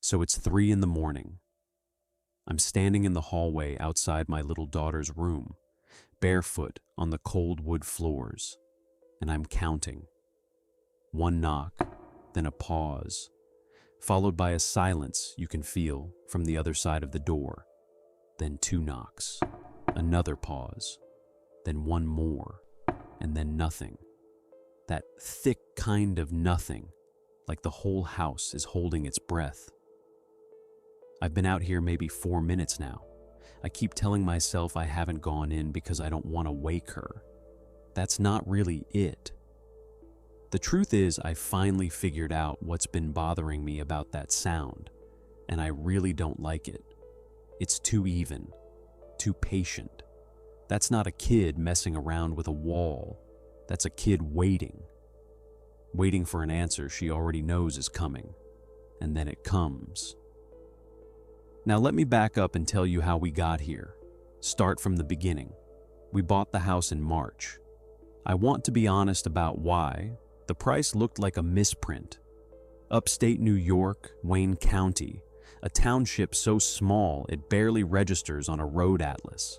So it's 3 in the morning. I'm standing in the hallway outside my little daughter's room, barefoot on the cold wood floors, and I'm counting. One knock, then a pause, followed by a silence you can feel from the other side of the door. Then 2 knocks, another pause, then one more, and then nothing. That thick kind of nothing, like the whole house is holding its breath. I've been out here maybe 4 minutes now. I keep telling myself I haven't gone in because I don't want to wake her. That's not really it. The truth is, I finally figured out what's been bothering me about that sound, and I really don't like it. It's too even, too patient. That's not a kid messing around with a wall. That's a kid waiting for an answer she already knows is coming, and then it comes. Now let me back up and tell you how we got here. Start from the beginning. We bought the house in March. I want to be honest about why. The price looked like a misprint. Upstate New York, Wayne County, a township so small it barely registers on a road atlas.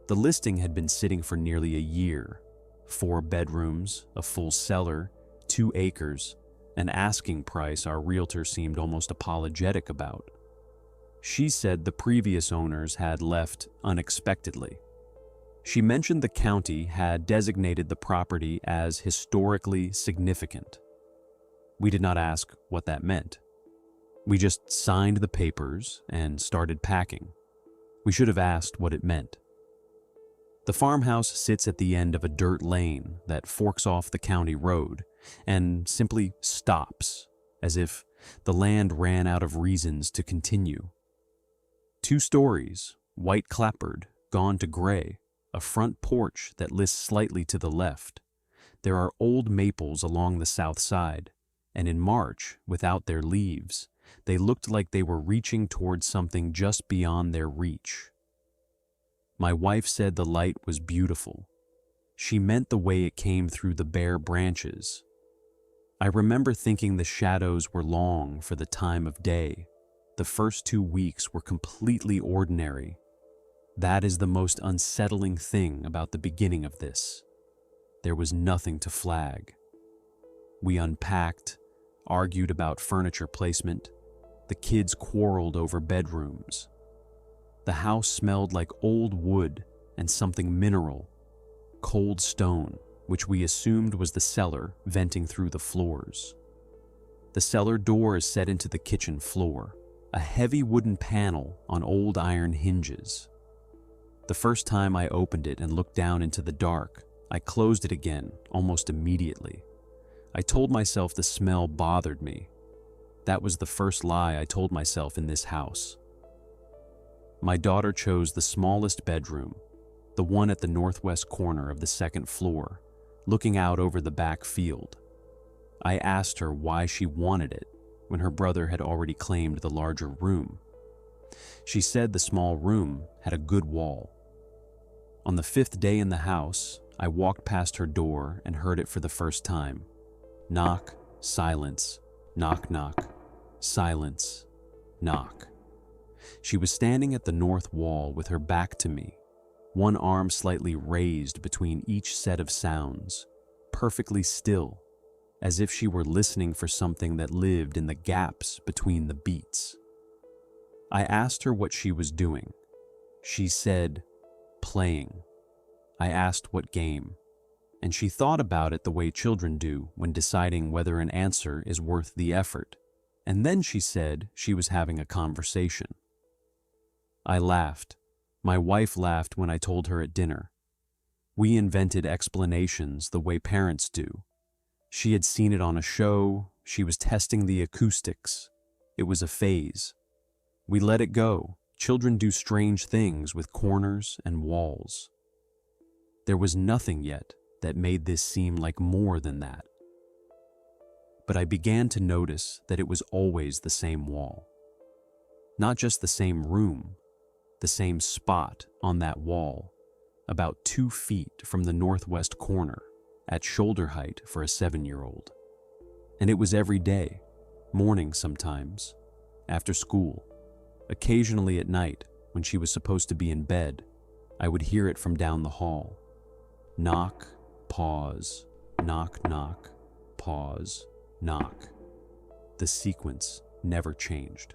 The listing had been sitting for nearly a year. 4 bedrooms, a full cellar, 2 acres, an asking price our realtor seemed almost apologetic about. She said the previous owners had left unexpectedly. She mentioned the county had designated the property as historically significant. We did not ask what that meant. We just signed the papers and started packing. We should have asked what it meant. The farmhouse sits at the end of a dirt lane that forks off the county road and simply stops, as if the land ran out of reasons to continue. 2 stories, white clapboard, gone to gray, a front porch that lists slightly to the left. There are old maples along the south side, and in March, without their leaves, they looked like they were reaching towards something just beyond their reach. My wife said the light was beautiful. She meant the way it came through the bare branches. I remember thinking the shadows were long for the time of day. The first 2 weeks were completely ordinary. That is the most unsettling thing about the beginning of this. There was nothing to flag. We unpacked, argued about furniture placement. The kids quarreled over bedrooms. The house smelled like old wood and something mineral, cold stone, which we assumed was the cellar venting through the floors. The cellar door is set into the kitchen floor, a heavy wooden panel on old iron hinges. The first time I opened it and looked down into the dark, I closed it again almost immediately. I told myself the smell bothered me. That was the first lie I told myself in this house. My daughter chose the smallest bedroom, the one at the northwest corner of the 2nd floor, looking out over the back field. I asked her why she wanted it when her brother had already claimed the larger room. She said the small room had a good wall. On the 5th day in the house, I walked past her door and heard it for the first time. Knock, silence, knock, knock, silence, knock. She was standing at the north wall with her back to me, one arm slightly raised between each set of sounds, perfectly still, as if she were listening for something that lived in the gaps between the beats. I asked her what she was doing. She said, playing. I asked what game, and she thought about it the way children do when deciding whether an answer is worth the effort, and then she said she was having a conversation. I laughed. My wife laughed when I told her at dinner. We invented explanations the way parents do. She had seen it on a show, she was testing the acoustics. It was a phase. We let it go. Children do strange things with corners and walls. There was nothing yet that made this seem like more than that. But I began to notice that it was always the same wall. Not just the same room, the same spot on that wall, about 2 feet from the northwest corner, at shoulder height for a 7-year-old. And it was every day, morning sometimes, after school, occasionally at night when she was supposed to be in bed. I would hear it from down the hall. Knock, pause, knock, knock, pause, knock. The sequence never changed.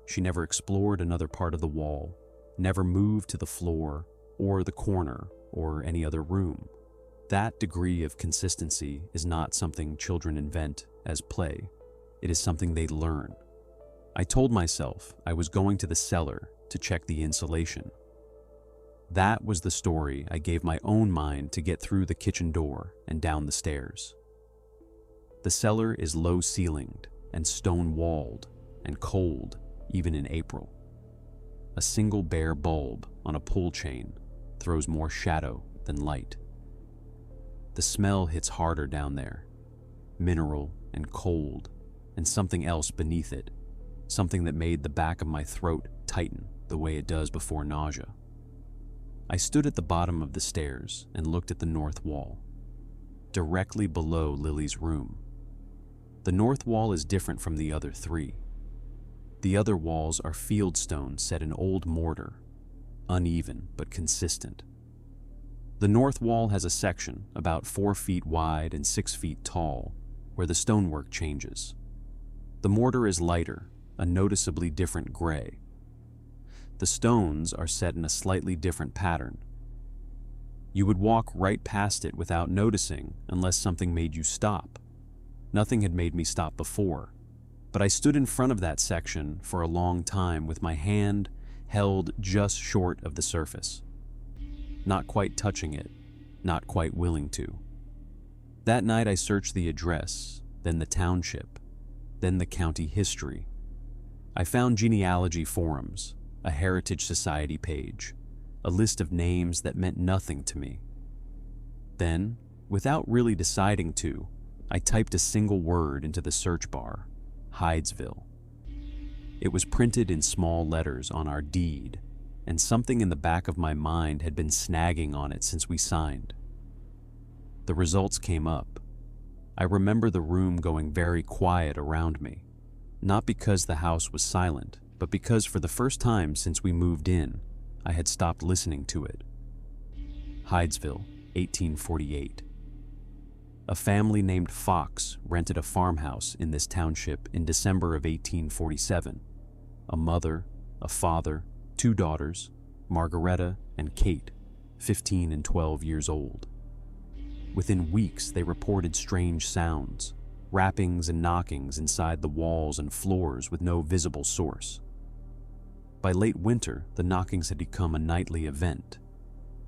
She never explored another part of the wall, never moved to the floor or the corner or any other room. That degree of consistency is not something children invent as play. It is something they learn. I told myself I was going to the cellar to check the insulation. That was the story I gave my own mind to get through the kitchen door and down the stairs. The cellar is low-ceilinged and stone-walled and cold even in April. A single bare bulb on a pull chain throws more shadow than light. The smell hits harder down there, mineral and cold, and something else beneath it, something that made the back of my throat tighten the way it does before nausea. I stood at the bottom of the stairs and looked at the north wall, directly below Lily's room. The north wall is different from the other three. The other walls are fieldstone set in old mortar, uneven but consistent. The north wall has a section about 4 feet wide and 6 feet tall where the stonework changes. The mortar is lighter, a noticeably different gray. The stones are set in a slightly different pattern. You would walk right past it without noticing unless something made you stop. Nothing had made me stop before, but I stood in front of that section for a long time with my hand held just short of the surface. Not quite touching it, not quite willing to. That night I searched the address, then the township, then the county history. I found genealogy forums, a heritage society page, a list of names that meant nothing to me. Then, without really deciding to, I typed a single word into the search bar, Hydesville. It was printed in small letters on our deed, and something in the back of my mind had been snagging on it since we signed. The results came up. I remember the room going very quiet around me, not because the house was silent, but because for the first time since we moved in, I had stopped listening to it. Hydesville, 1848. A family named Fox rented a farmhouse in this township in December of 1847. A mother, a father, 2 daughters, Margaretta and Kate, 15 and 12 years old. Within weeks, they reported strange sounds, rappings and knockings inside the walls and floors with no visible source. By late winter, the knockings had become a nightly event.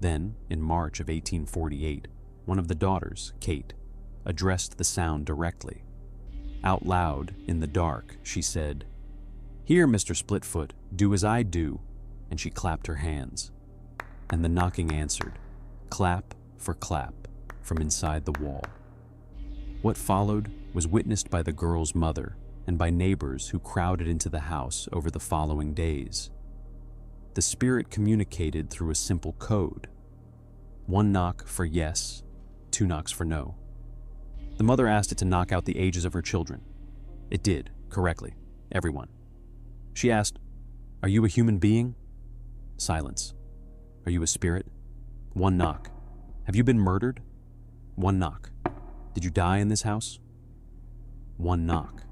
Then, in March of 1848, one of the daughters, Kate, addressed the sound directly. Out loud, in the dark, she said, "Here, Mr. Splitfoot, do as I do," and she clapped her hands. And the knocking answered, clap for clap, from inside the wall. What followed was witnessed by the girl's mother and by neighbors who crowded into the house over the following days. The spirit communicated through a simple code. 1 knock for yes, 2 knocks for no. The mother asked it to knock out the ages of her children. It did, correctly, everyone. She asked, "Are you a human being?" Silence. "Are you a spirit?" 1 knock. "Have you been murdered?" 1 knock. "Did you die in this house?" 1 knock.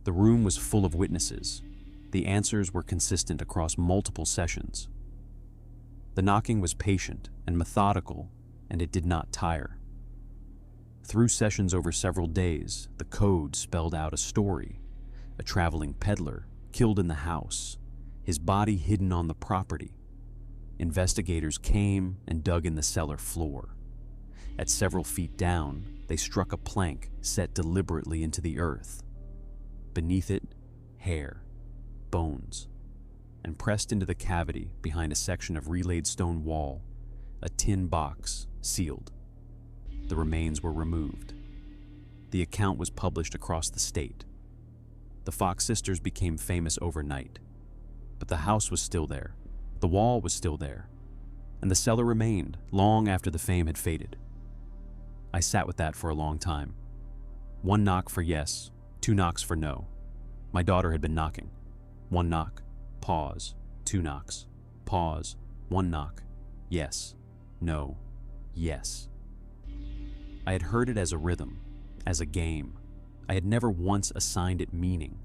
The room was full of witnesses. The answers were consistent across multiple sessions. The knocking was patient and methodical, and it did not tire. Through sessions over several days, the code spelled out a story. A traveling peddler killed in the house, his body hidden on the property. Investigators came and dug in the cellar floor. At several feet down, they struck a plank set deliberately into the earth. Beneath it, hair, bones, and pressed into the cavity behind a section of relaid stone wall, a tin box sealed. The remains were removed. The account was published across the state. The Fox sisters became famous overnight, but the house was still there, the wall was still there, and the cellar remained long after the fame had faded. I sat with that for a long time. 1 knock for yes, 2 knocks for no. My daughter had been knocking. One knock, pause, two knocks, pause, one knock, yes, no, yes. I had heard it as a rhythm, as a game. I had never once assigned it meaning.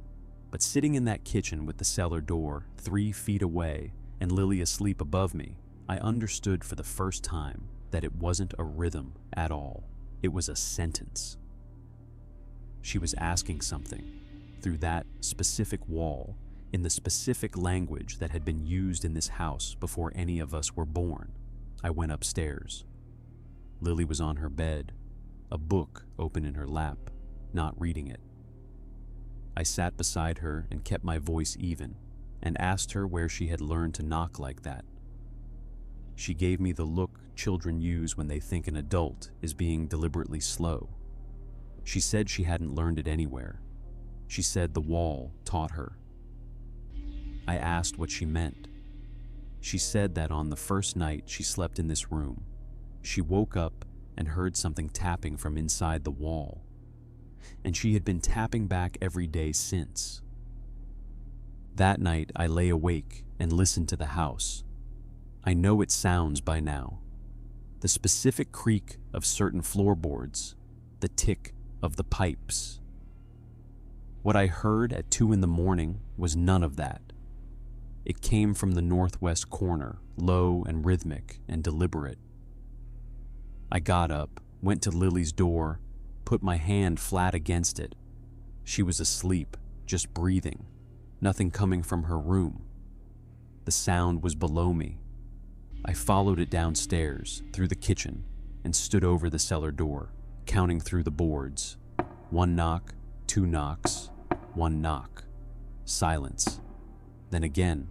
But sitting in that kitchen with the cellar door 3 feet away and Lily asleep above me, I understood for the first time that it wasn't a rhythm at all. It was a sentence. She was asking something through that specific wall in the specific language that had been used in this house before any of us were born. I went upstairs. Lily was on her bed, a book open in her lap, not reading it. I sat beside her and kept my voice even and asked her where she had learned to knock like that. She gave me the look children use when they think an adult is being deliberately slow. She said she hadn't learned it anywhere. She said the wall taught her. I asked what she meant. She said that on the first night she slept in this room, she woke up and heard something tapping from inside the wall, and she had been tapping back every day since. That night I lay awake and listened to the house. I know it sounds by now. The specific creak of certain floorboards, the tick of the pipes. What I heard at 2 a.m. was none of that. It came from the northwest corner, low and rhythmic and deliberate. I got up, went to Lily's door, put my hand flat against it. She was asleep, just breathing, nothing coming from her room. The sound was below me. I followed it downstairs, through the kitchen, and stood over the cellar door, counting through the boards. 1 knock, 2 knocks, 1 knock. Silence. Then again,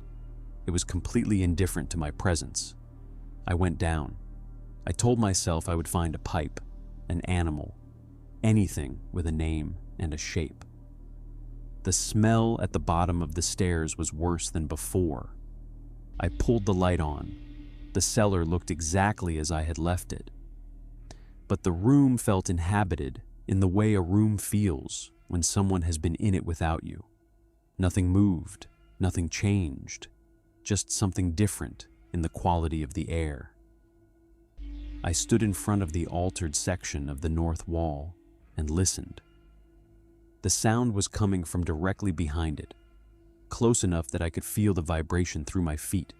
it was completely indifferent to my presence. I went down. I told myself I would find a pipe, an animal, anything with a name and a shape. The smell at the bottom of the stairs was worse than before. I pulled the light on. The cellar looked exactly as I had left it. But the room felt inhabited in the way a room feels when someone has been in it without you. Nothing moved, nothing changed, just something different in the quality of the air. I stood in front of the altered section of the north wall and listened. The sound was coming from directly behind it, close enough that I could feel the vibration through my feet.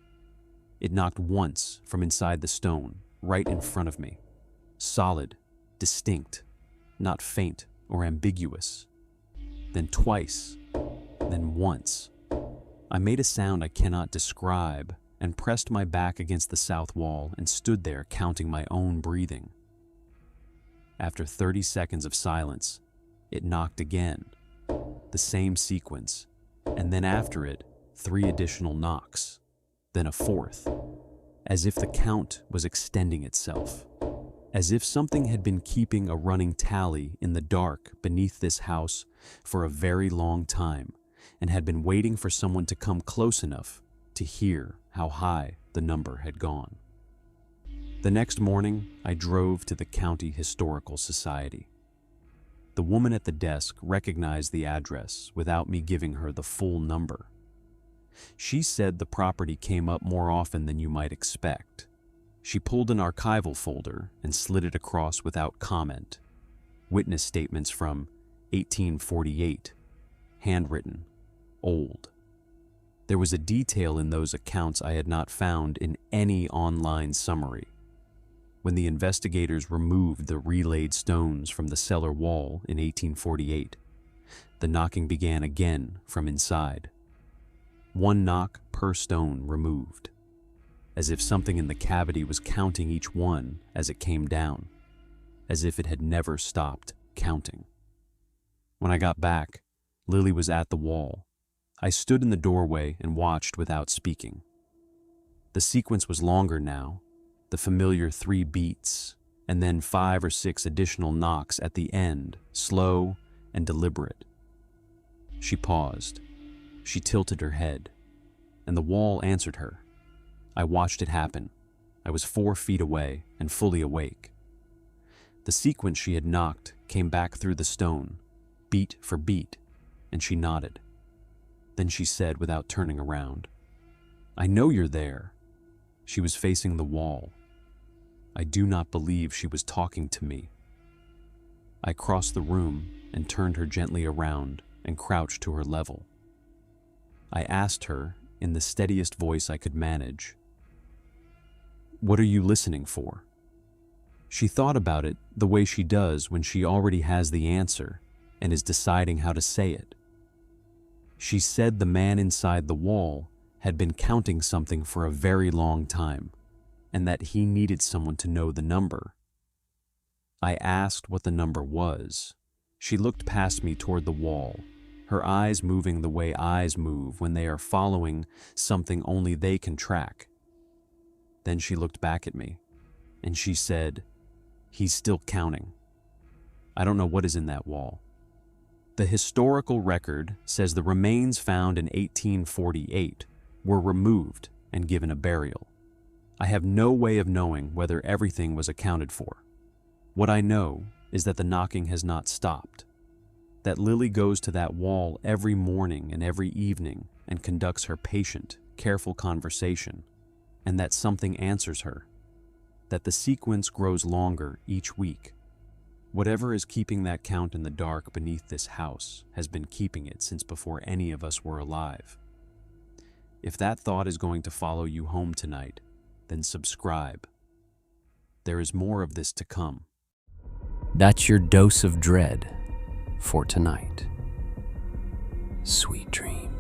It knocked once from inside the stone, right in front of me. Solid, distinct, not faint or ambiguous. Then twice, then once. I made a sound I cannot describe and pressed my back against the south wall and stood there counting my own breathing. After 30 seconds of silence, it knocked again, the same sequence, and then after it, 3 additional knocks, then a 4th, as if the count was extending itself, as if something had been keeping a running tally in the dark beneath this house for a very long time and had been waiting for someone to come close enough to hear how high the number had gone. The next morning, I drove to the County Historical Society. The woman at the desk recognized the address without me giving her the full number. She said the property came up more often than you might expect. She pulled an archival folder and slid it across without comment. Witness statements from 1848, handwritten, old. There was a detail in those accounts I had not found in any online summary. When the investigators removed the relayed stones from the cellar wall in 1848, the knocking began again from inside. 1 knock per stone removed, as if something in the cavity was counting each one as it came down, as if it had never stopped counting. When I got back, Lily was at the wall. I stood in the doorway and watched without speaking. The sequence was longer now, the familiar 3 beats, and then 5 or 6 additional knocks at the end, slow and deliberate. She paused. She tilted her head, and the wall answered her. I watched it happen. I was 4 feet away and fully awake. The sequence she had knocked came back through the stone, beat for beat, and she nodded. Then she said without turning around, "I know you're there." She was facing the wall. I do not believe she was talking to me. I crossed the room and turned her gently around and crouched to her level. I asked her, in the steadiest voice I could manage, "What are you listening for?" She thought about it the way she does when she already has the answer and is deciding how to say it. She said the man inside the wall had been counting something for a very long time, and that he needed someone to know the number. I asked what the number was. She looked past me toward the wall, her eyes moving the way eyes move when they are following something only they can track. Then she looked back at me, and she said, "He's still counting." I don't know what is in that wall. The historical record says the remains found in 1848 were removed and given a burial. I have no way of knowing whether everything was accounted for. What I know is that the knocking has not stopped, that Lily goes to that wall every morning and every evening and conducts her patient, careful conversation, and that something answers her, that the sequence grows longer each week. Whatever is keeping that count in the dark beneath this house has been keeping it since before any of us were alive. If that thought is going to follow you home tonight, then subscribe. There is more of this to come. That's your dose of dread for tonight. Sweet dreams.